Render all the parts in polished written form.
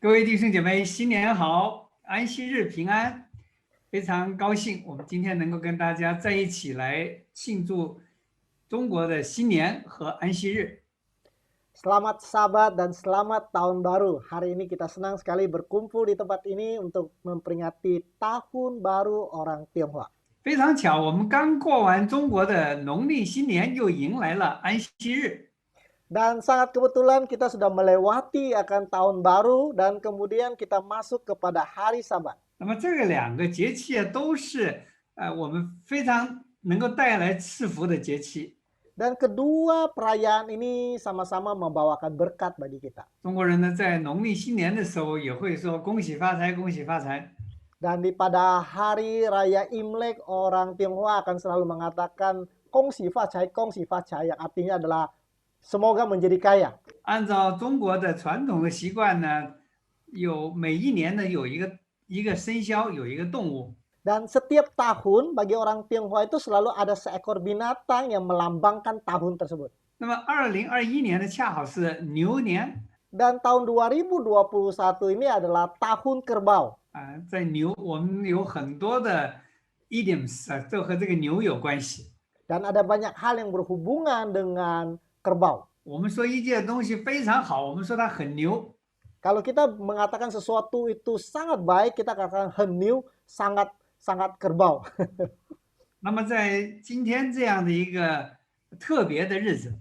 各位弟兄姐妹，新年好，安息日平安！非常高兴，我们今天能够跟大家在一起来庆祝中国的新年和安息日。Selamat Sabat dan selamat Tahun Baru. Hari ini kita senang sekali berkumpul di tempat ini untuk memperingati Tahun Baru orang Tionghoa. 非常巧，我们刚过完中国的农历新年，又迎来了安息日。Dan sangat kebetulan kita sudah melewati akan Tahun Baru dan kemudian kita masuk kepada hari Sabat. 那么这两个节气都是我们非常能够带来赐福的节气。 Dan kedua perayaan ini sama-sama membawakan berkat bagi kita. 中国人呢，在农历新年的时候也会说恭喜发财，恭喜发财。 Dan pada hari raya Imlek, orang Tionghoa akan selalu mengatakan Kong Si Fa Cai, yang artinya adalah semoga menjadi kaya. 按照中国的传统的习惯呢，每一年呢有一个生肖，有一个动物。 Dan setiap tahun bagi orang Tionghoa itu selalu ada seekor binatang yang melambangkan tahun tersebut. 那么2021年呢，恰好是牛年。 Dan tahun 2021 ini adalah tahun kerbau. 在牛，我们有很多的 idioms 都和这个牛有关系。 Dan ada banyak hal yang berhubungan dengan kerbau. 我们说一件东西非常好，我们说它很牛。 Kalau kita mengatakan sesuatu itu sangat baik, kita katakan henniu, sangat kerbau. 那么在今天这样的一个特别的日子，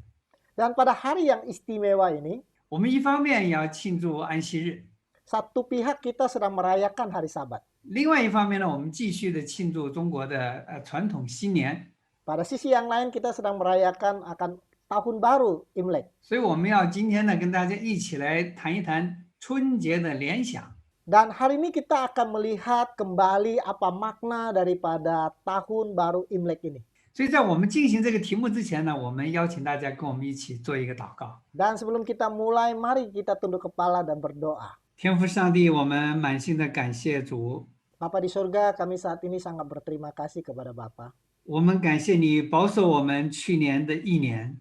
Dan pada hari yang istimewa ini, 我们一方面要庆祝安息日， satu pihak kita sedang merayakan hari Sabat. 另外一方面呢，我们继续的庆祝中国的传统新年。 Pada sisi yang lain kita sedang merayakan akan Tahun Baru Imlek. 所以我们要今天呢跟大家一起来谈一谈春节的联想。 Dan hari ini kita akan melihat kembali apa makna daripada Tahun Baru Imlek ini. 所以在我们进行这个题目之前呢，我们邀请大家跟我们一起做一个祷告。 Dan sebelum kita mulai, mari kita tunduk kepala dan berdoa. 天父上帝，我们满心的感谢主， Bapa di surga, kami saat ini sangat berterima kasih kepada Bapa. 我们感谢你保守我们去年的一年，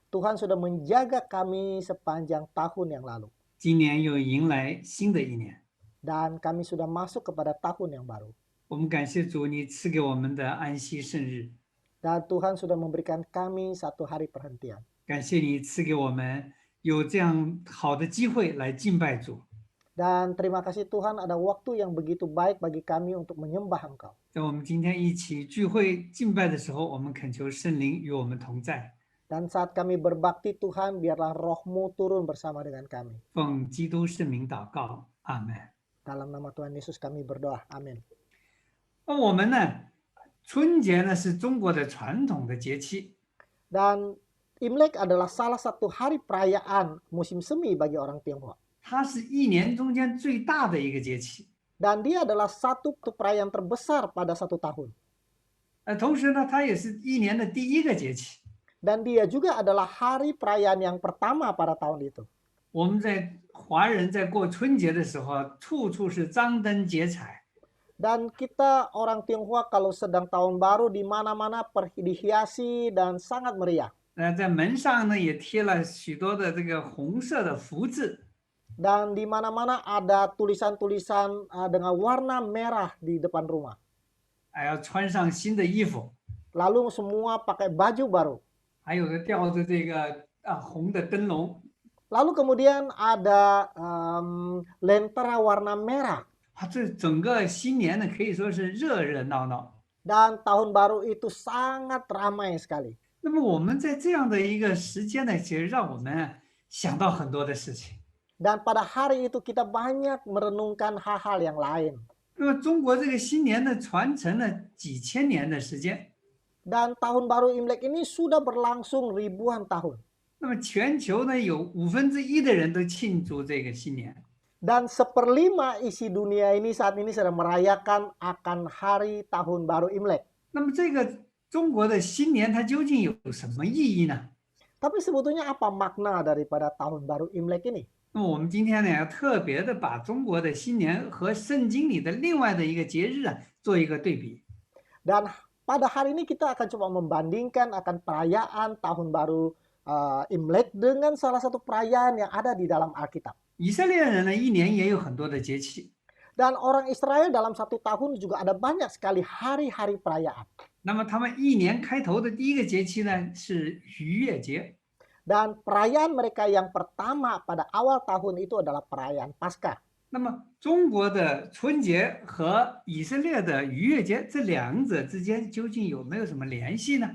Tuhan sudah menjaga kami sepanjang tahun yang lalu. 今年又迎来新的一年。 Dan kami sudah masuk kepada tahun yang baru. 我们感谢主，你赐给我们的安息圣日， Dan Tuhan sudah memberikan kami satu hari perhentian. 感谢你赐给我们有这样好的机会来敬拜主。 Dan terima kasih Tuhan ada waktu yang begitu baik bagi kami untuk menyembah Engkau. 在我们今天一起聚会敬拜的时候，我们恳求圣灵与我们同在， Dan saat kami berbakti Tuhan, biarlah roh-Mu turun bersama dengan kami. 奉基督圣名祷告，阿门。 Dalam nama Tuhan Yesus kami berdoa. Amin. 那我们呢，春节呢是中国的传统的节气， Dan Imlek adalah salah satu hari perayaan musim semi bagi orang Tionghoa. 它是一年中间最大的一个节气。 Dan dia adalah satu perayaan terbesar pada satu tahun. 同时呢，它也是一年的第一个节气。 Dan dia juga adalah hari perayaan yang pertama pada tahun itu. 我们华人在过春节的时候，处处是张灯结彩。 Dan kita orang Tionghoa kalau sedang tahun baru di mana-mana dihiasi dan sangat meriah. 在门上呢也贴了许多的这个红色的福字。 Dan di mana-mana ada tulisan-tulisan dengan warna merah di depan rumah. 还要穿上新的衣服， Lalu semua pakai baju baru. 还有吊着这个红的灯笼。 Lalu kemudian ada lentera warna merah. 这整个新年呢可以说是热热闹闹。 Dan tahun baru itu sangat ramai sekali. 那么我们在这样的一个时间呢，其实让我们想到很多的事情。 Dan pada hari itu kita banyak merenungkan hal-hal yang lain. 那么中国这个新年呢，传承了几千年的时间。 Dan tahun baru Imlek ini sudah berlangsung ribuan tahun. 那么全球呢，有1/5的人都庆祝这个新年。 Dan 1/5 isi dunia ini saat ini sedang merayakan akan hari tahun baru Imlek. 那么这个中国的新年它究竟有什么意义呢？ Tapi sebetulnya apa makna daripada tahun baru Imlek ini? 那么我们今天呢，要特别的把中国的新年和圣经里的另外的一个节日做一个对比。 Dan pada hari ini kita akan coba membandingkan akan perayaan tahun baru Imlek dengan salah satu perayaan yang ada di dalam Alkitab. 以色列人呢，一年也有很多的节期。 Dan orang Israel dalam satu tahun juga ada banyak sekali hari-hari perayaan. 那么他们一年开头的第一个节期呢是逾越节。 Dan perayaan mereka yang pertama pada awal tahun itu adalah perayaan Paskah. 那么中国的春节和以色列的逾越节这两者之间究竟有没有什么联系呢？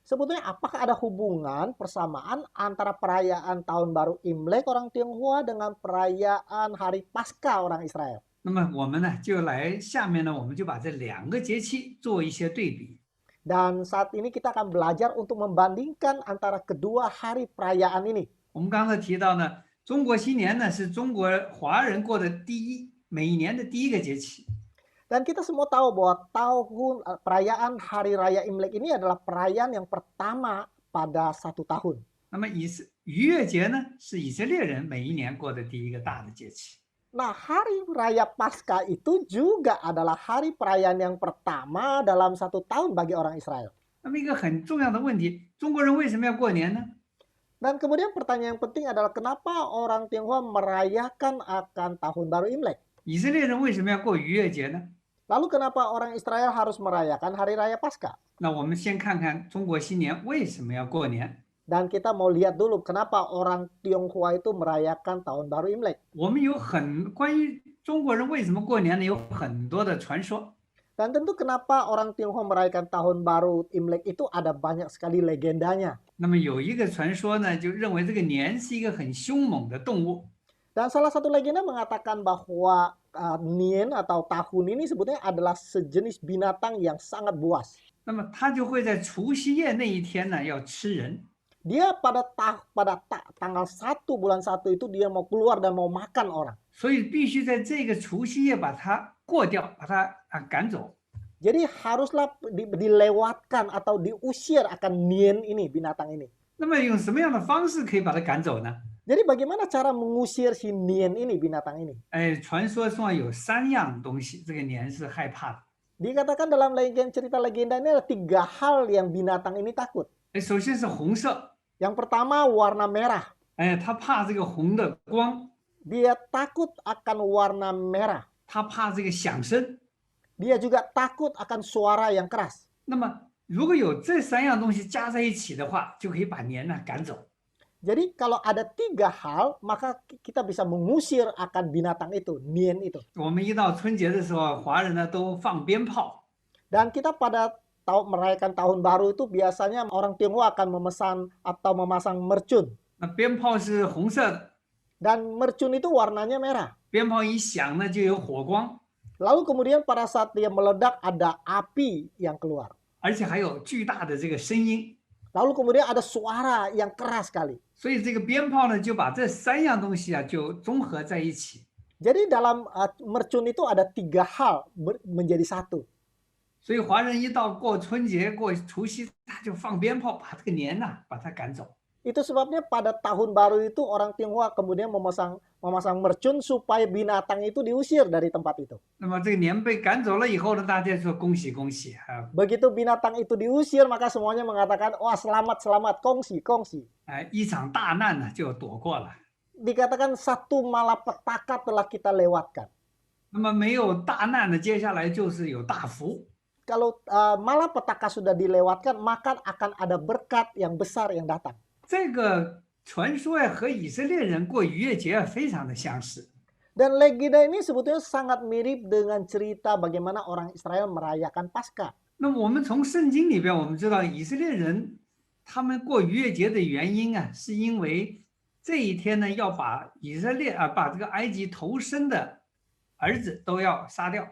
Sebetulnya apakah ada hubungan persamaan antara perayaan Tahun Baru Imlek orang Tionghoa dengan perayaan Hari Paskah orang Israel? 那么我们呢就来下面呢，我们就把这两个节期做一些对比。 Dan saat ini kita akan belajar untuk membandingkan antara kedua hari perayaan ini. 我们刚才提到呢，中国新年呢是中国华人过的每一年的第一个节期。 Dan kita semua tahu bahwa perayaan Hari Raya Imlek ini adalah perayaan yang pertama pada satu tahun. 那么逾越节呢是以色列人每一年过的第一个大的节期。 Nah, Hari Raya Paskah itu juga adalah hari perayaan yang pertama dalam satu tahun bagi orang Israel. 那么一个很重要的问题，中国人为什么要过年呢？ Dan kemudian pertanyaan yang penting adalah kenapa orang Tionghoa merayakan akan Tahun Baru Imlek? 以色列人为什么要过逾越节呢？ Lalu kenapa orang Israel harus merayakan Hari Raya Paskah? 那我们先看看中国新年为什么要过年。 Dan kita mau lihat dulu kenapa orang Tionghoa itu merayakan Tahun Baru Imlek. 我们关于中国人为什么过年呢，有很多的传说。 Dan tentu kenapa orang Tionghoa merayakan Tahun Baru Imlek itu ada banyak sekali legendanya. 那么有一个传说呢，就认为这个年是一个很凶猛的动物。 Dan salah satu legenda mengatakan bahwa Nien atau tahun ini sebetulnya adalah sejenis binatang yang sangat buas. 那么它就会在除夕夜那一天呢，要吃人。 Dia pada tanggal 1 bulan 1 itu dia mau keluar dan mau makan orang. 所以必须在这个除夕夜把它过掉，把它赶走。 Jadi haruslah dilewatkan atau diusir akan Nien ini, binatang ini. 那么用什么样的方式可以把它赶走呢？ Jadi bagaimana cara mengusir si Nien ini, binatang ini? 传说中有3样东西，这个年是害怕的。 Dikatakan dalam cerita legenda ini ada 3 hal yang binatang ini takut. 首先是红色， Yang pertama warna merah. 它怕这个红的光， Dia takut akan warna merah. 它怕这个响声。 Dia juga takut akan suara yang keras. 那么如果有这3样东西加在一起的话，就可以把年呢赶走。 Jadi kalau ada 3 hal, maka kita bisa mengusir akan binatang itu, Nien itu. 我们一到春节的时候，华人呢都放鞭炮。 Dan kita pada merayakan tahun baru itu biasanya orang Tionghoa akan memesan atau memasang mercun. 那鞭炮是红色的， Dan mercun itu warnanya merah. 鞭炮一响呢就有火光， Lalu kemudian pada saat dia meledak ada api yang keluar. 而且还有巨大的这个声音。 Lalu kemudian ada suara yang keras sekali. 所以这个鞭炮呢就把这3样东西啊就综合在一起。 Jadi dalam mercun itu ada 3 hal menjadi satu. 所以华人一到过春节、过除夕，他就放鞭炮，把这个年呢把它赶走。 Itu sebabnya pada tahun baru itu orang Tionghoa kemudian memasang mercun supaya binatang itu diusir dari tempat itu. 那么这个年被赶走了以后呢，大家说恭喜恭喜啊！ Begitu binatang itu diusir, maka semuanya mengatakan, wah selamat, selamat, kongsi, kongsi. 一场大难呢就躲过了。 Dikatakan satu malapetaka telah kita lewatkan. 那么没有大难的，接下来就是有大福。 Kalau malapetaka sudah dilewatkan, maka akan ada berkat yang besar yang datang. 这个传说呀和以色列人过逾越节非常的相似。 Dan legenda ini sebetulnya sangat mirip dengan cerita bagaimana orang Israel merayakan Paskah. 那么我们从圣经里边我们知道，以色列人他们过逾越节的原因啊，是因为这一天呢要把把这个埃及头生的儿子都要杀掉。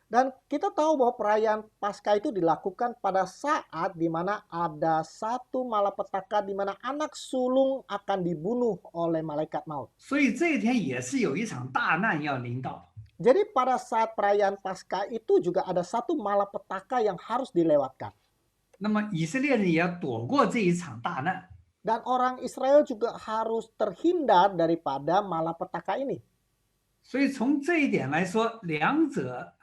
Dan kita tahu bahwa perayaan Paskah itu dilakukan pada saat di mana ada satu malapetaka di mana anak sulung akan dibunuh oleh malaikat maut. 所以这一天也是有一场大难要临到。 Jadi pada saat perayaan Paskah itu juga ada satu malapetaka yang harus dilewatkan. 那么以色列人也要躲过这一场大难。 Dan orang Israel juga harus terhindar daripada malapetaka ini. 所以从这一点来说，两者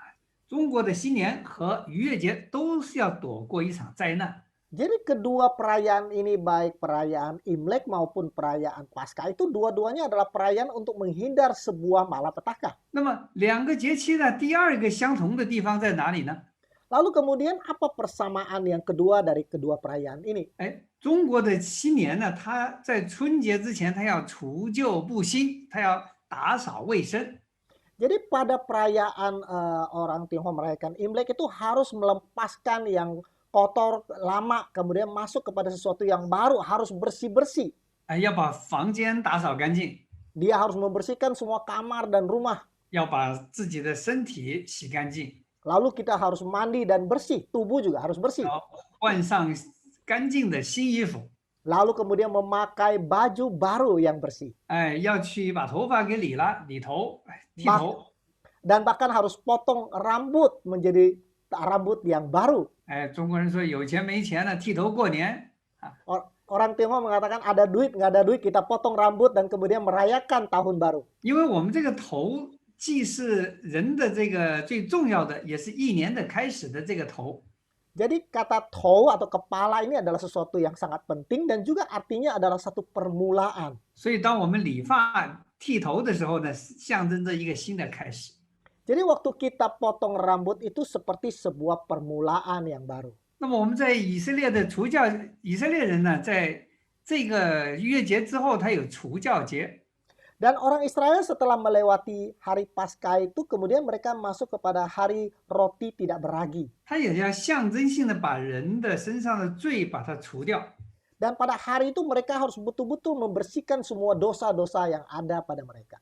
中国的新年和逾越节都是要躲过一场灾难。Jadi kedua perayaan ini baik perayaan Imlek maupun perayaan Paskah itu dua-duanya adalah perayaan untuk menghindar sebuah malapetaka. 那么两个节期呢，第二个相同的地方在哪里呢？Lalu kemudian apa persamaan yang kedua dari kedua perayaan ini? 哎，中国的新年呢，它在春节之前，它要除旧布新，它要打扫卫生。Jadi pada perayaan orang Tionghoa merayakan Imlek itu harus melepaskan yang kotor lama kemudian masuk kepada sesuatu yang baru, harus bersih-bersih. 哎，要把房间打扫干净， Dia harus membersihkan semua kamar dan rumah. 要把自己的身体洗干净， Lalu kita harus mandi dan bersih, tubuh juga harus 然 bersih. 后换上干净的新衣服。 Lalu kemudian memakai baju baru yang bersih. 哎，要去把头发给理了，理头，剃 Bah- 头。 Dan bahkan harus potong rambut menjadi rambut yang baru. 哎，中国人说有钱没钱呢，剃头过年。 Orang Tionghoa mengatakan ada duit, nggak ada duit, kita potong rambut dan kemudian merayakan tahun baru. 因为我们这个头既是人的这个最重要的，也是一年的开始的这个头。 Jadi kata tou atau kepala ini adalah sesuatu yang sangat penting dan juga artinya adalah satu permulaan. 所以当我们理发剃头的时候呢，象征着一个新的开始。 Jadi waktu kita potong rambut itu seperti sebuah permulaan yang baru. 那么我们在以色列的除酵，以色列人呢，在这个逾越节之后，他有除酵节。 Dan orang Israel setelah melewati hari Paskah itu kemudian mereka masuk kepada hari roti tidak beragi. 他也要象征性的把人的身上的罪把它除掉。 Dan pada hari itu mereka harus betul-betul membersihkan semua dosa-dosa yang ada pada mereka.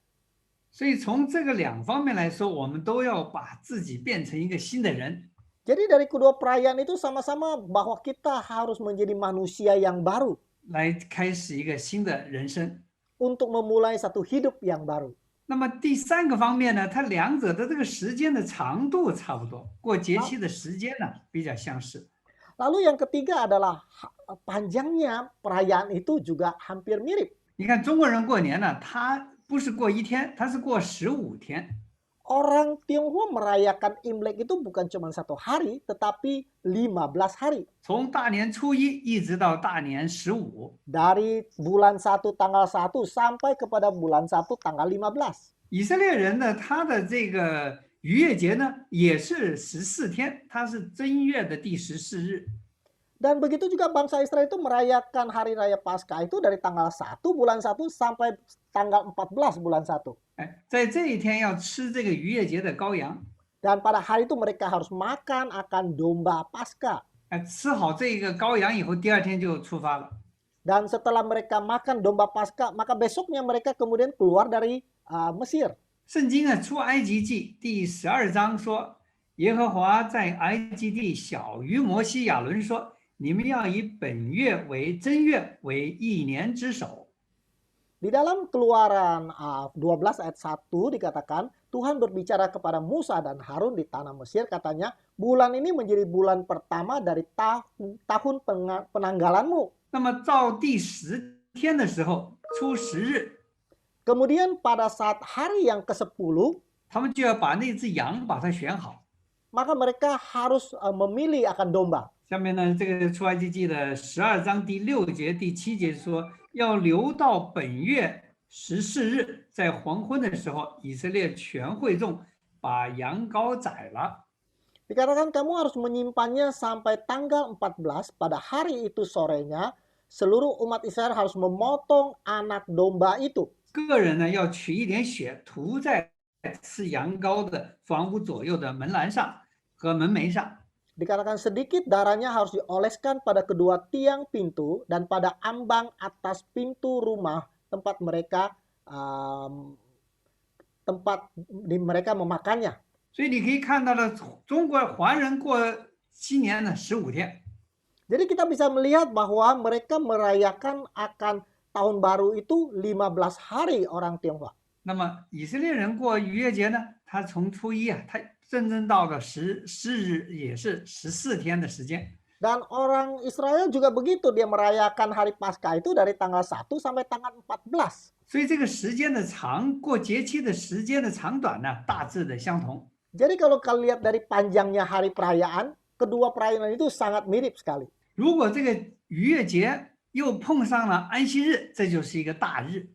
所以从这个两方面来说，我们都要把自己变成一个新的人。 Jadi dari kedua perayaan itu sama-sama bahwa kita harus menjadi manusia yang baru 来开始一个新的人生。 untuk memulai satu hidup yang baru. 那么第三个方面呢，它两者的这个时间的长度差不多，过节期的时间呢比较相似。 Lalu yang ketiga adalah panjangnya perayaan itu juga hampir mirip. 你看中国人过年呢，他不是过一天，他是过15天。 Orang Tionghoa merayakan Imlek itu bukan cuma satu hari, tetapi 15 hari. 从大年初一一直到大年15。 Dari bulan 1 tanggal 1 sampai kepada bulan 1 tanggal 15. 以色列人呢，他的这个逾越节呢也是14天，它是正月的第14日。 Dan begitu juga bangsa Israel itu merayakan hari raya Paskah itu dari tanggal 1 bulan 1 sampai tanggal 14 bulan 1. 哎，在这一天要吃这个逾越节的羔羊， Dan pada hari itu mereka harus makan akan domba Paskah. 哎，吃好这个羔羊以后，第二天就出发了。 Dan setelah mereka makan domba Paskah, maka besoknya mereka kemudian keluar dari Mesir. 圣经啊，出埃及记第12章说，耶和华在埃及地晓谕摩西亚伦说：“你们要以本月为正月，为一年之首。” Di dalam Keluaran 12 ayat 1 dikatakan, Tuhan berbicara kepada Musa dan Harun di tanah Mesir, katanya, bulan ini menjadi bulan pertama dari tahun penanggalanmu. 那么到第10天的时候，初10日， Kemudian pada saat hari yang ke-10, 他们就要把那只羊把它选好。 maka mereka harus memilih akan domba. 下面呢，这个出埃及记的12章第6节、第7节说，要留到本月14日，在黄昏的时候，以色列全会众把羊羔宰了。 Dikatakan kamu harus menyimpannya sampai tanggal 14, pada hari itu sorenya, seluruh umat Israel harus memotong anak domba itu. 个人呢要取一点血涂在吃羊羔的房屋左右的门栏上和门楣上。 Dikatakan sedikit darahnya harus dioleskan pada kedua tiang pintu dan pada ambang atas pintu rumah tempat mereka mereka memakannya. 所以你可以看到了，中国华人过新年呢15天， Jadi kita bisa melihat bahwa mereka merayakan akan tahun baru itu 15 hari orang Tionghoa. 那么以色列人过逾越节呢，他从初一啊，他真正到了14日，也是14天的时间。 Dan orang Israel juga begitu, dia merayakan hari Paskah itu dari tanggal 1 sampai tanggal 14. 所以这个时间的长，过节期的时间的长短呢，大致的相同。 Jadi kalau kalian lihat dari panjangnya hari perayaan, kedua perayaan itu sangat mirip sekali. 如果这个逾越节又碰上了安息日，这就是一个大日。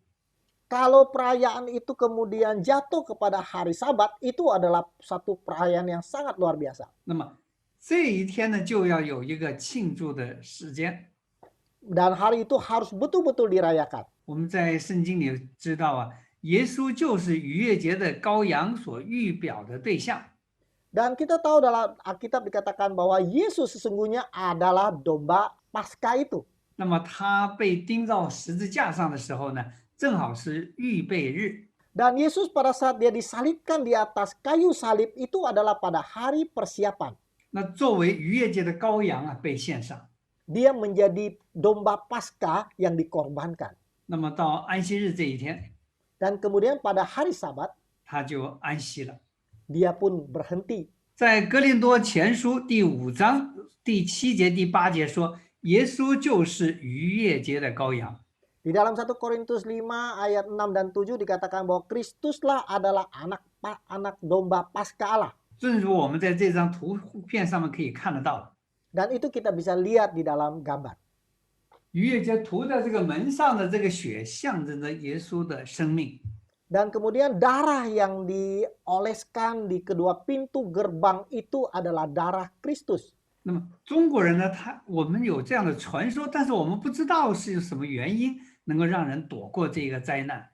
Kalau perayaan itu kemudian jatuh kepada hari Sabat, itu adalah satu perayaan yang sangat luar biasa. 那么这一天呢，就要有一个庆祝的时间。 Dan hari itu harus betul-betul dirayakan. 我们在圣经里知道啊，耶稣就是逾越节的羔羊所预表的对象。 Dan kita tahu dalam Alkitab dikatakan bahwa Yesus sesungguhnya adalah domba Paskah itu. 那么他被钉到十字架上的时候呢，正好是预备日。 Dan Yesus pada saat dia disalibkan di atas kayu salib itu adalah pada hari persiapan. 那作为逾越节的羔羊啊，被献上。 Dia menjadi domba Paskah yang dikorbankan. 那么到安息日这一天， Dan kemudian pada hari Sabat, 他就安息了。 dia pun berhenti. 在哥林多前书第5章第7节、第8节说，耶稣就是逾越节的羔羊。 Di dalam 1 Korintus 5 ayat 6 dan 7 dikatakan bahwa Kristuslah adalah anak domba Paskah Allah. 正如我们在这张图片上面可以看得到， Dan itu kita bisa lihat di dalam gambar. 逾越节涂在这个门上的这个血，象征着耶稣的生命。 Dan kemudian darah yang dioleskan di kedua pintu gerbang itu adalah darah Kristus. 那么中国人呢，我们有这样的传说，但是我们不知道是有什么原因能够让人躲过这个灾难。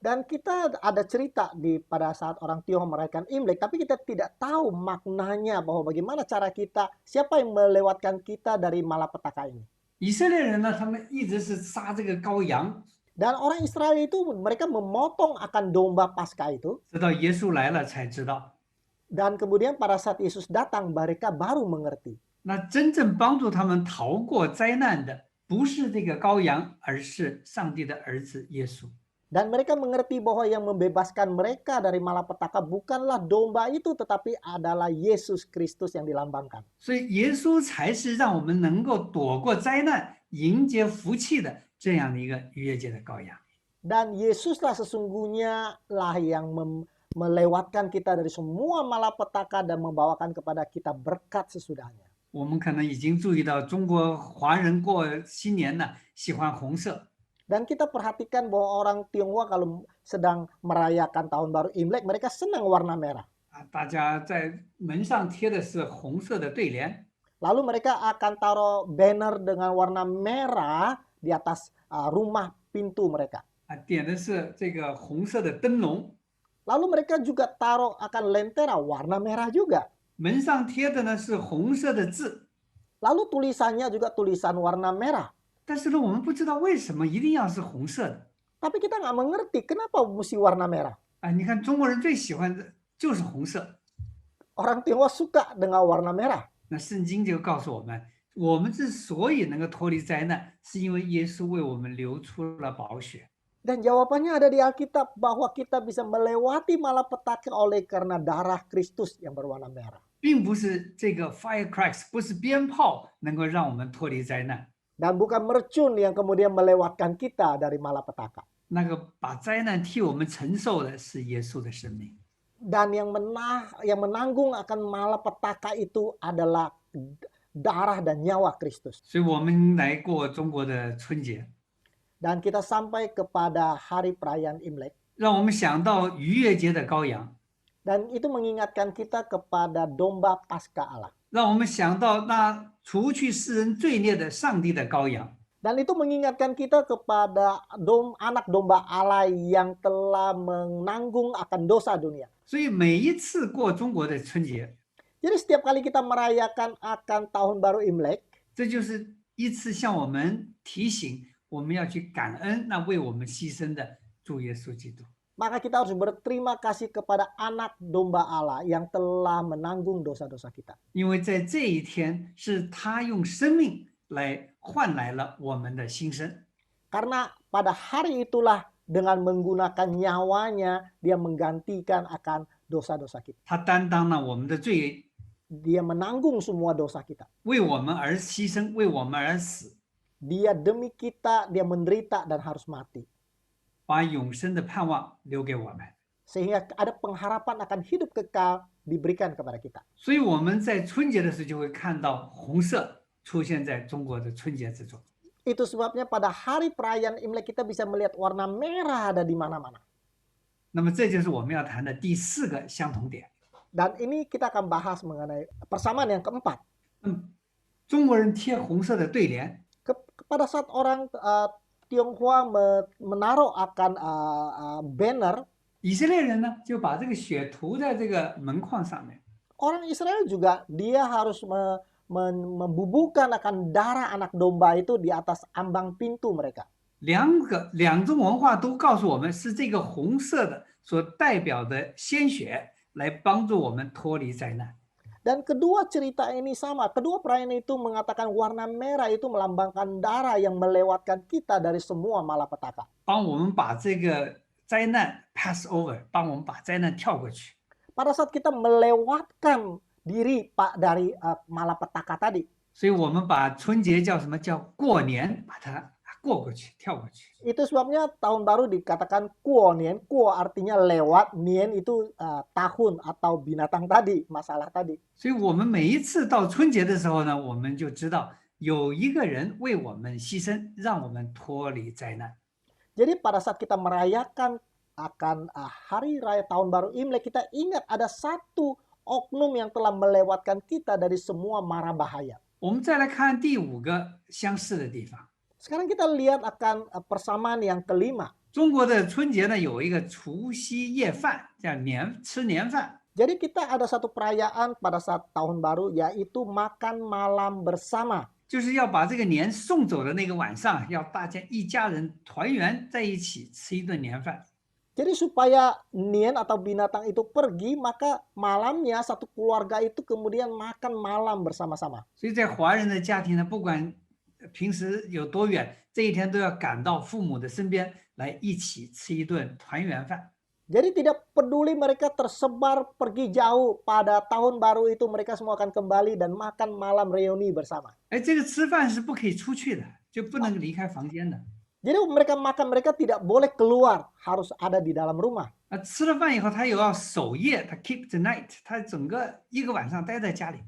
Dan kita ada cerita pada saat orang Tionghoa merayakan Imlek, tapi kita tidak tahu maknanya bahwa bagaimana cara kita, siapa yang melewatkan kita dari malapetaka ini. 以色列人呢，他们一直是杀这个羔羊， Dan orang Israel itu mereka memotong akan domba Paskah itu. 直到耶稣来了才知道。 Dan kemudian pada saat Yesus datang, mereka baru mengerti. 那真正帮助他们逃过灾难的，不是这个羔羊，而是上帝的儿子耶稣。 Dan mereka mengerti bahwa yang membebaskan mereka dari malapetaka bukanlah domba itu, tetapi adalah Yesus Kristus yang dilambangkan. 所以耶稣才是让我们能够躲过灾难、迎接福气的这样的一个逾越节的羔羊。 Dan Yesuslah sesungguhnya lah yang melewatkan kita dari semua malapetaka dan membawakan kepada kita berkat sesudahnya. 我们可能已经注意到，中国华人过新年呢，喜欢红色。 Dan kita perhatikan bahwa orang Tionghoa kalau sedang merayakan tahun baru Imlek, mereka senang warna merah. 大家在门上贴的是红色的对联。 Lalu mereka akan taruh banner dengan warna merah di atas rumah pintu mereka. 点的是这个红色的灯笼。 Lalu mereka juga taruh akan lentera warna merah juga. 门上贴的呢是红色的字。 Lalu tulisannya juga tulisan warna merah. 但是呢，我们不知道为什么一定要是红色的。 Tapi kita nggak mengerti kenapa mesti warna merah. 你看中国人最喜欢的就是红色。 Orang Tionghoa suka dengan warna merah. 那圣经就告诉我们，我们之所以能够脱离灾难，是因为耶稣为我们流出了宝血。 Dan jawabannya ada di Alkitab bahwa kita bisa melewati malapetaka oleh karena darah Kristus yang berwarna merah. 并不是这个 firecracks， 不是鞭炮能够让我们脱离灾难。 Dan bukan mercun yang kemudian melewatkan kita dari malapetaka. 那个把灾难替我们承受的是耶稣的生命。 Dan yang menanggung akan malapetaka itu adalah darah dan nyawa Kristus. 所以我们来过中国的春节， Dan kita sampai kepada hari perayaan Imlek. 让我们想到逾越节的羔羊， Dan itu mengingatkan kita kepada domba Paskah Allah. 让我们想到那除去世人罪孽的上帝的羔羊。 Dan itu mengingatkan kita kepada anak domba Allah yang telah menanggung akan dosa dunia. 所以每一次过中国的春节， Jadi setiap kali kita merayakan akan tahun baru Imlek, 这就是一次向我们提醒，我们要去感恩那为我们牺牲的主耶稣基督。 maka kita harus berterima kasih kepada anak domba Allah yang telah menanggung dosa-dosa kita. 因为在这一天是他用生命来换来了我们的新生。 Karena pada hari itulah dengan menggunakan nyawanya dia menggantikan akan dosa-dosa kita. 他担当了我们的罪， Dia menanggung semua dosa kita. 为我们而牺牲，为我们而死， Dia demi kita, dia menderita dan harus mati. 把永生的盼望留给我们。 Sehingga ada pengharapan akan hidup kekal diberikan kepada kita. 所以我们在春节的时候就会看到红色，出现在中国的春节之中。 Itu sebabnya pada hari perayaan Imlek kita bisa melihat warna merah ada di mana-mana. 那么这就是我们要谈的第4个相同点。 Dan ini kita akan bahas mengenai persamaan yang keempat. 中国人贴红色的对联， Pada saat orang Tionghoa menaruh akan banner, 以色列人呢就把这个血涂在这个门框上面。 orang Israel juga dia harus membubuhkan akan darah anak domba itu di atas ambang pintu mereka. 两种文化都告诉我们，是这个红色的所代表的鲜血来帮助我们脱离灾难。 Dan kedua cerita ini sama. Kedua perayaan itu mengatakan warna merah itu melambangkan darah yang melewatkan kita dari semua malapetaka. 帮我们把这个灾难 pass over， 帮我们把灾难跳过去。 Pada saat kita melewatkan diri dari malapetaka tadi. 所以我们把春节叫什么？叫过年，把它过过去，跳过去。 Itu sebabnya tahun baru dikatakan kuo nian. Kuo artinya lewat, nian itu tahun atau binatang tadi, masalah tadi. 所以我们每一次到春节的时候呢，我们就知道有一个人为我们牺牲，让我们脱离灾难。 Jadi pada saat kita merayakan akan hari raya tahun baru Imlek, kita ingat ada satu oknum yang telah melewatkan kita dari semua mara bahaya. 我们再来看第5个相似的地方。 Sekarang kita lihat akan persamaan yang kelima. 中国的春节呢有一个除夕夜饭，叫吃年饭。 Jadi kita ada satu perayaan pada saat tahun baru yaitu makan malam bersama. 就是要把这个年送走的那个晚上，要大家一家人团圆在一起吃一顿年饭。 Jadi supaya nian atau binatang itu pergi, maka malamnya satu keluarga itu kemudian makan malam bersama-sama. 所以在华人的家庭呢，不管平时有多远，这一天都要赶到父母的身边来一起吃一顿团圆饭。 Jadi tidak peduli mereka tersebar pergi jauh, pada tahun baru itu mereka semua akan kembali dan makan malam reuni bersama. 哎，这个吃饭是不可以出去的，就不能离开房间的。 Jadi mereka tidak boleh keluar, harus ada di dalam rumah. 吃了饭以后，他又要守夜，他 keep the night， 他整个一个晚上待在家里。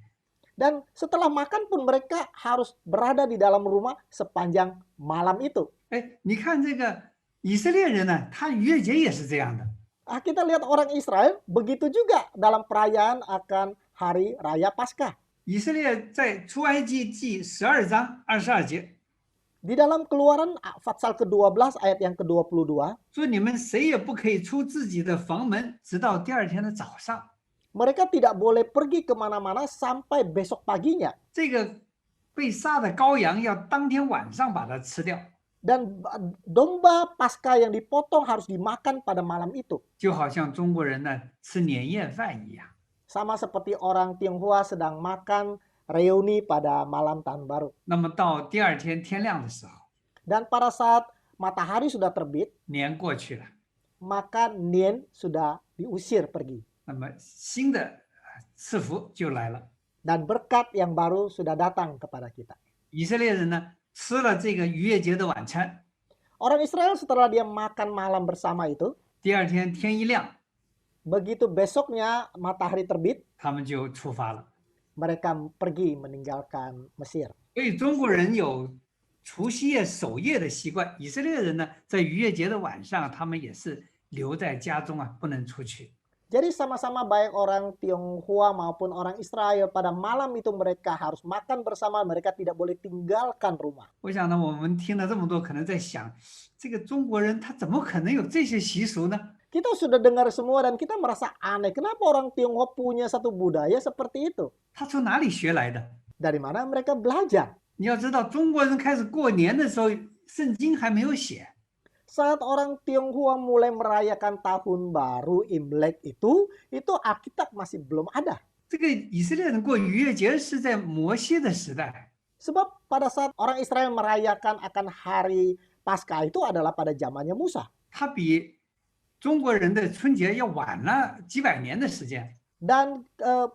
Dan setelah makan pun mereka harus berada di dalam rumah sepanjang malam itu. 哎，你看这个以色列人呢，他逾越节也是这样的。 Kita lihat orang Israel begitu juga dalam perayaan akan hari raya Paskah. 以色列在出埃及记12章22节 Di dalam Keluaran pasal ke-12 ayat yang ke-22, 说：“你们谁也不可以出自己的房门，直到第2天的早上。 mereka tidak boleh pergi kemana-mana sampai besok paginya. 这个被杀的羔羊要当天晚上把它吃掉， Dan domba Paskah yang dipotong harus dimakan pada malam itu. 就好像中国人呢吃年夜饭一样。 Sama seperti orang Tionghoa sedang makan reuni pada malam tahun baru. 那么到第2天天亮的时候， Dan pada saat matahari sudah terbit, 年过去了， maka nian sudah diusir pergi. 那么新的赐福就来了。 Dan berkat yang baru sudah datang kepada kita. 以色列人呢吃了这个逾越节的晚餐， Orang Israel setelah dia makan malam bersama itu, 第2天天一亮， begitu besoknya matahari terbit, 他们就出发了。 mereka pergi meninggalkan Mesir. 所以中国人有除夕夜守夜的习惯，以色列人呢在逾越节的晚上，他们也是留在家中啊，不能出去。 Jadi sama-sama baik orang Tionghoa maupun orang Israel pada malam itu mereka harus makan bersama, mereka tidak boleh tinggalkan rumah. 我想呢，我们听了这么多，可能在想，这个中国人他怎么可能有这些习俗呢？ Kita sudah dengar semua dan kita merasa aneh. Kenapa orang Tionghoa punya satu budaya seperti itu? 他从哪里学来的？ Dari mana mereka belajar? 你要知道，中国人开始过年的时候，圣经还没有写。 Saat orang Tionghoa mulai merayakan tahun baru Imlek itu Alkitab masih belum ada. 这个以色列人过逾越节是在摩西的时代， Sebab pada saat orang Israel merayakan akan hari Paskah itu adalah pada zamannya Musa. 他比中国人的春节要晚了几百年的时间。 Dan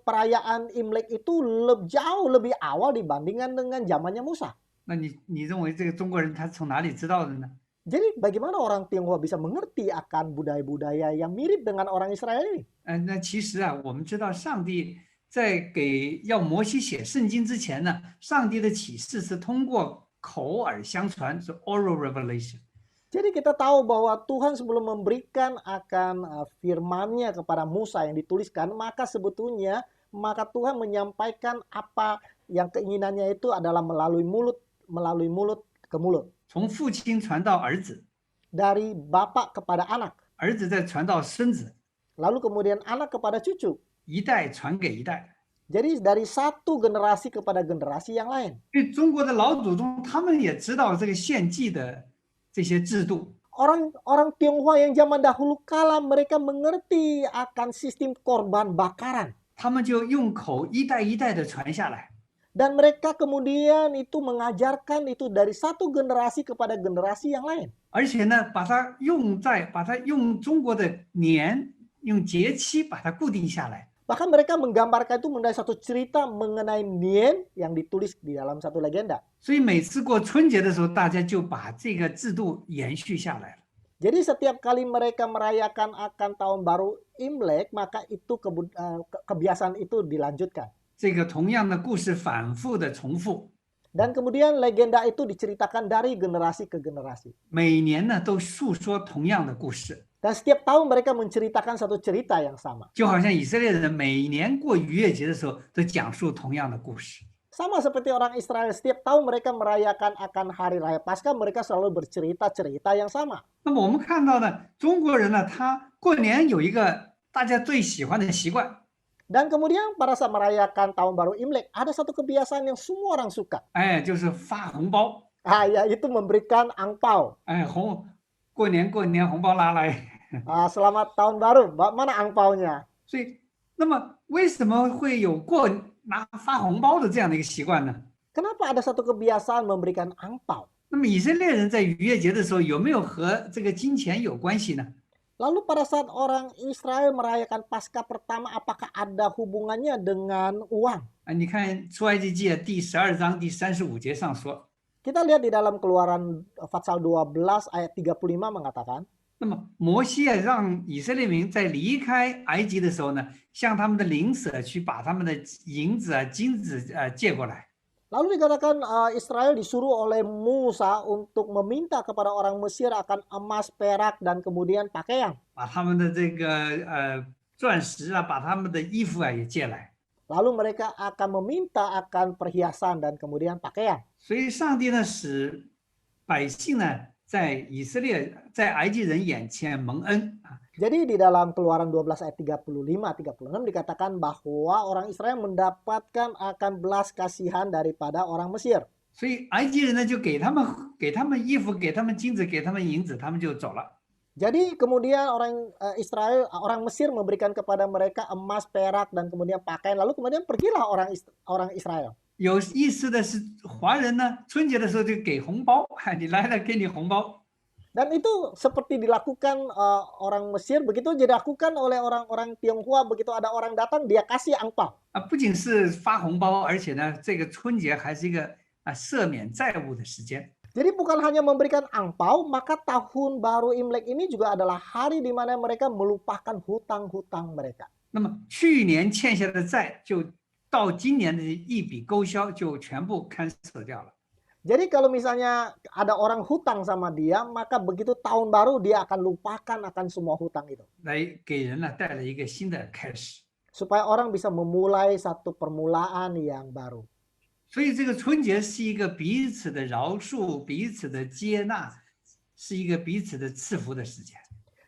perayaan Imlek itu jauh lebih awal dibandingkan dengan zamannya Musa. 那你认为这个中国人他从哪里知道的呢？ Jadi bagaimana orang Tionghoa bisa mengerti akan budaya-budaya yang mirip dengan orang Israel ini? 那其实啊，我们知道上帝在要摩西写圣经之前呢，上帝的启示是通过口耳相传，是 oral revelation。Jadi kita tahu bahwa Tuhan sebelum memberikan akan firman-Nya kepada Musa yang dituliskan, maka sebetulnya Tuhan menyampaikan apa yang keinginannya itu adalah melalui mulut ke mulut. 从父亲传到儿子， Dari bapak kepada anak, 儿子再传到孙子， lalu kemudian anak kepada cucu. 一代传给一代。 Jadi dari satu generasi kepada generasi yang lain. 因为中国的老祖宗他们也知道这个献祭的这些制度， Orang Tionghoa yang zaman dahulu kala mereka mengerti akan sistem korban bakaran. 他们就用口一代一代的传下来。 Dan mereka kemudian itu mengajarkan itu dari satu generasi kepada generasi yang lain. 而且呢，把它用中国的年，用节期把它固定下来。 Bahkan mereka menggambarkan itu mengenai satu cerita mengenai Nien yang ditulis di dalam satu legenda. 所以每次过春节的时候，大家就把这个制度延续下来了。 Jadi setiap kali mereka merayakan akan tahun baru Imlek, maka itu kebiasaan itu dilanjutkan. 这个同样的故事反复的重复， Dan kemudian legenda itu diceritakan dari generasi ke generasi. 每年呢都述说同样的故事， Dan setiap tahun mereka menceritakan satu cerita yang sama. 就好像以色列人每年过逾越节的时候都讲述同样的故事。 Sama seperti orang Israel, setiap tahun mereka merayakan akan hari raya Paskah, mereka selalu bercerita-cerita yang sama. 那么我们看到呢，中国人呢，他过年有一个大家最喜欢的习惯， Dan kemudian pada saat merayakan tahun baru Imlek, ada satu kebiasaan yang semua orang suka. 哎，就是发红包， Yaitu memberikan angpau. 哎，过年红包拿来。 Selamat tahun baru, mana angpaunya? 所以，那么为什么会有发红包的这样的一个习惯呢？ Kenapa ada satu kebiasaan memberikan angpau? 那么以色列人在逾越节的时候有没有和这个金钱有关系呢？ Lalu pada saat orang Israel merayakan Paskah pertama, apakah ada hubungannya dengan uang? 你看出埃及记第12章第35节上说， Kita lihat di dalam Keluaran pasal 12 ayat 35 mengatakan, 那么摩西让以色列民在离开埃及的时候呢，向他们的邻舍去把他们的银子金子借过来。 Lalu dikatakan Israel disuruh oleh Musa untuk meminta kepada orang Mesir akan emas, perak, dan kemudian pakaian. 把他们的这个钻石把他们的衣服也借来。 Lalu mereka akan meminta akan perhiasan dan kemudian pakaian. 所以上帝呢使百姓呢在埃及人眼前蒙恩。 Jadi di dalam Keluaran 12 ayat 35-36 dikatakan bahwa orang Israel mendapatkan akan belas kasihan daripada orang Mesir. 所以埃及人呢就给他们衣服，给他们金子，给他们银子，他们就走了。 Jadi kemudian orang Mesir memberikan kepada mereka emas, perak, dan kemudian pakaian. Lalu kemudian pergilah orang Israel. 有意思的是，华人呢春节的时候就给红包，你来了给你红包。 Dan itu seperti dilakukan orang Mesir, begitu dilakukan oleh orang-orang Tionghoa, begitu ada orang datang dia kasih angpau. 不仅是发红包，而且呢，这个春节还是一个赦免债务的时间。 Jadi bukan hanya memberikan angpau, maka tahun baru Imlek ini juga adalah hari di mana mereka melupakan hutang-hutang mereka. 那么去年欠下的债，就到今年的一笔勾销，就全部cancel掉了。 Jadi kalau misalnya ada orang hutang sama dia, maka begitu tahun baru dia akan lupakan akan semua hutang itu. 来给人呢带来一个新的开始。 Supaya orang bisa memulai satu permulaan yang baru. 所以这个春节是一个彼此的饶恕、彼此的接纳，是一个彼此的赐福的时间。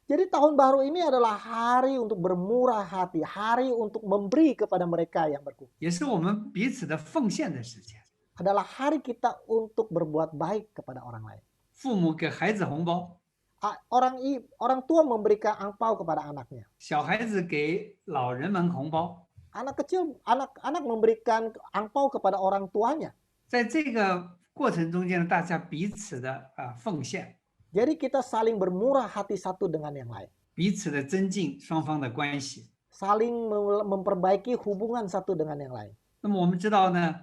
Jadi tahun baru ini adalah hari untuk bermurah hati, hari untuk memberi kepada mereka yang berkutik. 也是我们彼此的奉献的时间。 Adalah hari kita untuk berbuat baik kepada orang lain. 父母给孩子红包， Orang tua memberikan angpau kepada anaknya. 小孩子给老人们红包。 Anak kecil, anak-anak memberikan angpau kepada orang tuanya. 在这个过程中间，大家彼此的奉献， Jadi kita saling bermurah hati satu dengan yang lain. 彼此的增进双方的关系。 Saling memperbaiki hubungan satu dengan yang lain. 那么我们知道呢，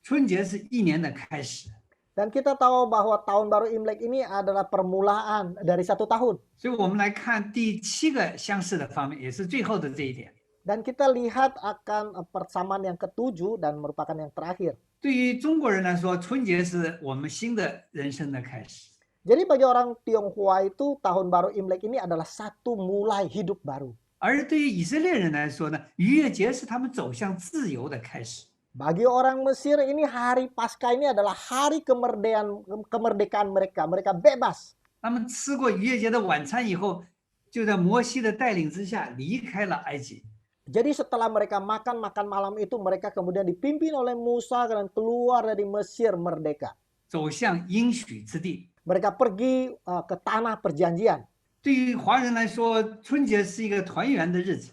春节是一年的开始， Dan kita tahu bahwa tahun baru Imlek ini adalah permulaan dari satu tahun. 所以我们来看第7个相似的方面，也是最后的这一点。Dan kita lihat akan persamaan yang ketujuh dan merupakan yang terakhir. 对于中国人来说，春节是我们新的人生的开始。 Jadi bagi orang Tionghoa itu tahun baru Imlek ini adalah satu mulai hidup baru. 而对于以色列人来说呢，逾越节是他们走向自由的开始。 Bagi orang Mesir ini hari Paskah ini adalah hari kemerdekaan mereka. Mereka bebas. 他们吃过逾越节的晚餐以后，就在摩西的带领之下离开了埃及。 Jadi setelah mereka makan malam itu, mereka kemudian dipimpin oleh Musa dan keluar dari Mesir merdeka. 走向应许之地。 Mereka pergi ke tanah perjanjian. 对于华人来说，春节是一个团圆的日子。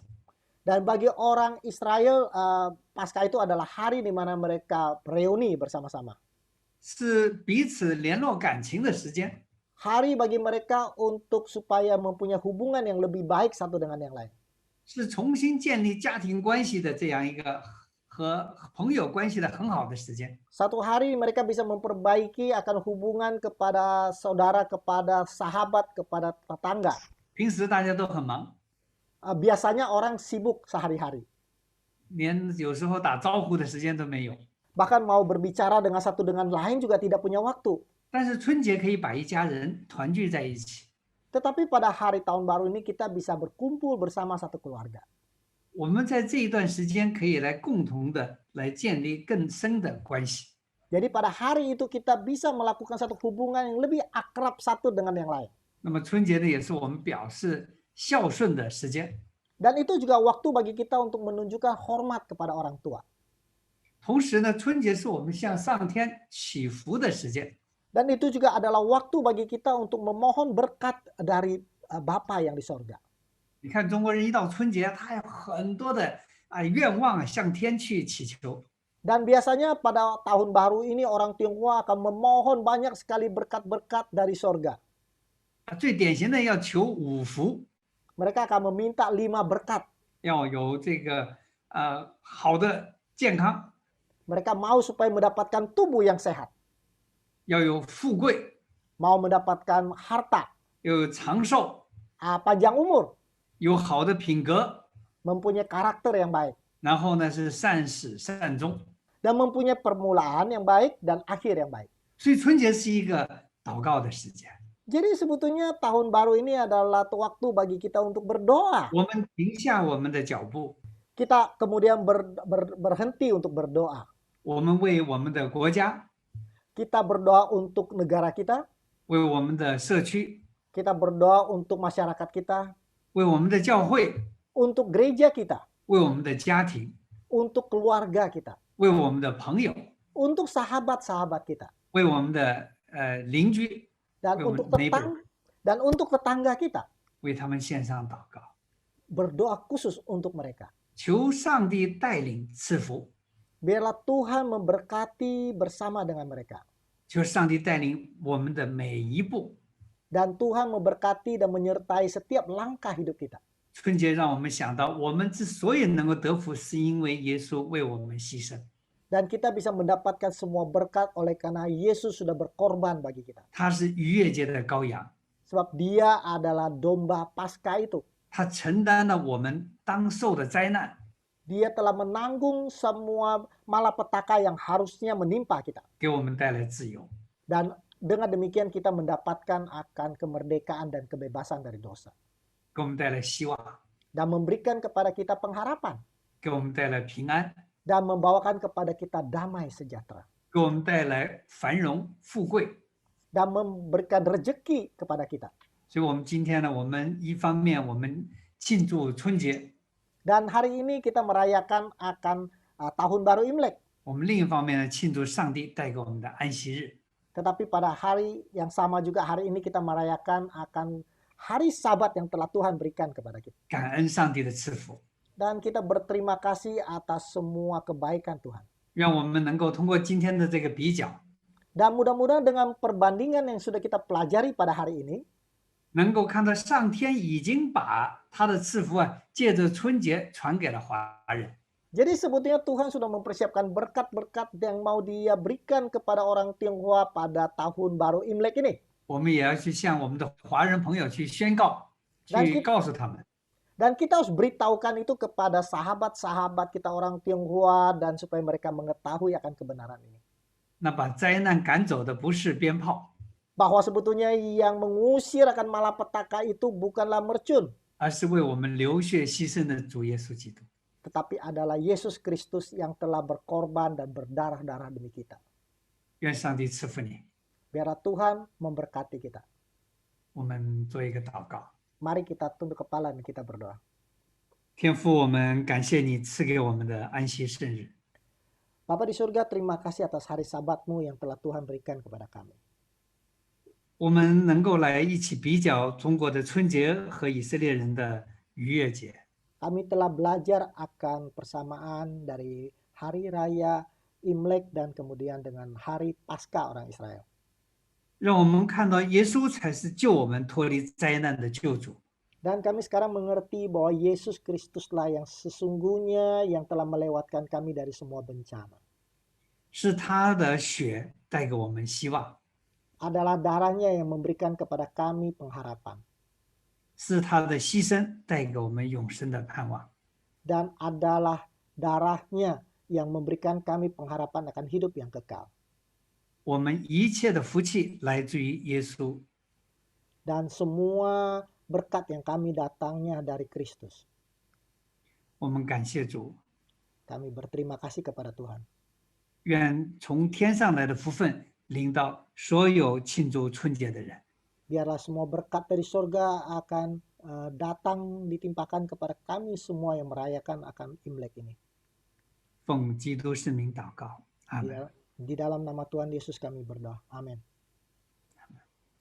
Dan bagi orang Israel, Paskah itu adalah hari di mana mereka reuni bersama-sama. 是彼此联络感情的时间。 Hari bagi mereka untuk supaya mempunyai hubungan yang lebih baik satu dengan yang lain. 是重新建立家庭关系的这样一个和朋友关系的很好的时间。 Satu hari mereka bisa memperbaiki akan hubungan kepada saudara, kepada sahabat, kepada tetangga. 平时大家都很忙， Biasanya orang sibuk sehari-hari. 连有时候打招呼的时间都没有。 Bahkan mau berbicara dengan satu dengan lain juga tidak punya waktu. 但是春节可以把一家人团聚在一起。 Tetapi pada hari tahun baru ini kita bisa berkumpul bersama satu keluarga. 我们在这一段时间可以来共同的来建立更深的关系。 Jadi pada hari itu kita bisa melakukan satu hubungan yang lebih akrab satu dengan yang lain. 那么春节呢，也是我们表示孝顺的时间。 Dan itu juga waktu bagi kita untuk menunjukkan hormat kepada orang tua. 同时呢，春节是我们向上天祈福的时间。 Dan itu juga adalah waktu bagi kita untuk memohon berkat dari Bapa yang di sorga. 你看中国人一到春节，他有很多的愿望向天去祈求。 Dan biasanya pada tahun baru ini orang Tionghoa akan memohon banyak sekali berkat-berkat dari sorga. 最典型的要求五福， Mereka akan meminta 5 berkat. 要有这个好的健康， Mereka mau supaya mendapatkan tubuh yang sehat. 要有富贵， Mau mendapatkan harta, 要有长寿， panjang umur, 有好的品格， mempunyai karakter yang baik. 然后呢是善始善终。 Dan mempunyai permulaan yang baik dan akhir yang baik. 所以春节是一个祷告的时间。 Jadi sebetulnya tahun baru ini adalah waktu bagi kita untuk berdoa. 我们停下我们的脚步， Kita kemudian berhenti untuk berdoa. 我们为我们的国家， Kita berdoa untuk negara kita. 为我们的社区， Kita berdoa untuk masyarakat kita. 为我们的教会， Untuk gereja kita. 为我们的家庭， Untuk keluarga kita. 为我们的朋友， Untuk sahabat-sahabat kita. 为我们的邻居， Dan Well, untuk neighbor. tetangga kita. 为他们献上祷告， Berdoa khusus untuk mereka. 求上帝带领赐福， Biarlah Tuhan memberkati bersama dengan mereka. 求上帝带领我们的每一步。 Dan Tuhan memberkati dan menyertai setiap langkah hidup kita. 春节让我们想到，我们之所以能够得福，是因为耶稣为我们牺牲。 Dan kita bisa mendapatkan semua berkat oleh karena Yesus sudah berkorban bagi kita. 他是逾越节的羔羊， Sebab dia adalah domba Paskah itu. 他承担了我们当受的灾难， Dia telah menanggung semua malapetaka yang harusnya menimpa kita. 给我们带来自由。 Dan dengan demikian kita mendapatkan akan kemerdekaan dan kebebasan dari dosa. 给我们带来希望， Dan memberikan kepada kita pengharapan. 给我们带来平安， Dan membawakan kepada kita damai sejahtera. 给我们带来繁荣富贵。 Dan memberikan rezeki kepada kita. 所以，我们今天呢，我们一方面我们庆祝春节， Dan hari ini kita merayakan akan tahun baru Imlek. 我们另一方面呢，庆祝上帝带给我们的安息日。 Tetapi pada hari yang sama juga hari ini kita merayakan akan hari Sabat yang telah Tuhan berikan kepada kita. 感恩上帝的赐福， Dan kita berterima kasih atas semua kebaikan Tuhan. 愿我们能够通过今天的这个比较， Dan mudah-mudahan dengan perbandingan yang sudah kita pelajari pada hari ini, 能够看到上天已经把他的赐福借着春节传给了华人。 jadi sebetulnya Tuhan sudah mempersiapkan berkat-berkat yang mau Dia berikan kepada orang Tionghoa pada tahun baru Imlek ini. 我们也要去向我们的华人朋友去宣告， Dan 去 kita, 告诉他们， Dan kita harus beritahukan itu kepada sahabat-sahabat kita orang Tionghoa dan supaya mereka mengetahui akan kebenaran ini. 那把灾难赶走的不是鞭炮， Bahwa sebetulnya yang mengusir akan malapetaka itu bukanlah mercun, 而是为我们流血牺牲的主耶稣基督。 tetapi adalah Yesus Kristus yang telah berkorban dan berdarah-darah demi kita. 愿上帝赐福你。 Biarlah Tuhan memberkati kita. 我们做一个祷告。 Mari kita tunduk kepala dan kita berdoa. 天父，我们感谢你赐给我们的安息圣日。 Bapa di surga, terima kasih atas hari sabat-Mu yang telah Tuhan berikan kepada kami. 我们能够来一起比较中国的春节和以色列人的逾越节。 Kami telah belajar akan persamaan dari hari raya Imlek dan kemudian dengan hari Paskah orang Israel. 让我们看到耶稣才是救我们脱离灾难的救主。 Dan kami sekarang mengerti bahwa Yesus Kristuslah yang sesungguhnya yang telah melewatkan kami dari semua bencana. 是他的血带给我们希望， Adalah darahnya yang memberikan kepada kami pengharapan. 是他的牺牲带给我们永生的盼望。 Dan adalah darahnya yang memberikan kami pengharapan akan hidup yang kekal. 我们一切的福气来自于耶稣。 Dan semua berkat yang kami datangnya dari Kristus. 我们感谢主， Kami berterima kasih kepada Tuhan. 愿从天上来的福分临到所有庆祝春节的人。 Biarlah semua berkat dari surga akan datang ditimpakan kepada kami semua yang merayakan akan Imlek ini. 奉基督圣名祷告，阿门。 Di dalam nama Tuhan Yesus kami berdoa. Amin.